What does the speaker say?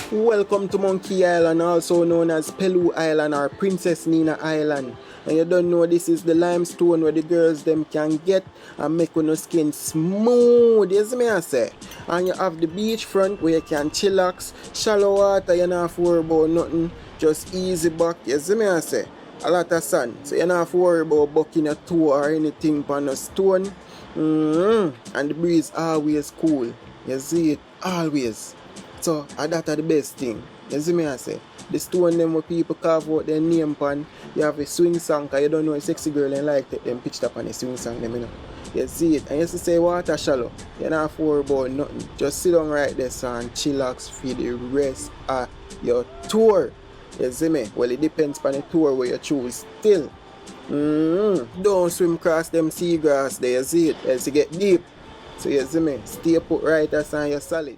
Welcome to Monkey Island, also known as Pelu Island or Princess Nina Island. And you don't know, this is the limestone where the girls them can get and make your skin smooth, you see me I say. And you have the beachfront where you can chillax, shallow water, you don't have to worry about nothing, just easy back, you see me I say. A lot of sand, so you don't have to worry about bucking your toe or anything on a stone. And the breeze always cool, you see it, always. So, that's the best thing. You see me I say? The stone them where people carve out their name pan, you have a swing song, cause you don't know a sexy girl and like take them pitched up on a swing song them, you know. You see it, and you see say water shallow, you don't have to worry about nothing. Just sit down right there so and chillax for the rest of your tour. You see me? Well, it depends on the tour where you choose still. Don't swim across them seagrass there, you see it, else you get deep. So you see me? Stay put right as on you're solid.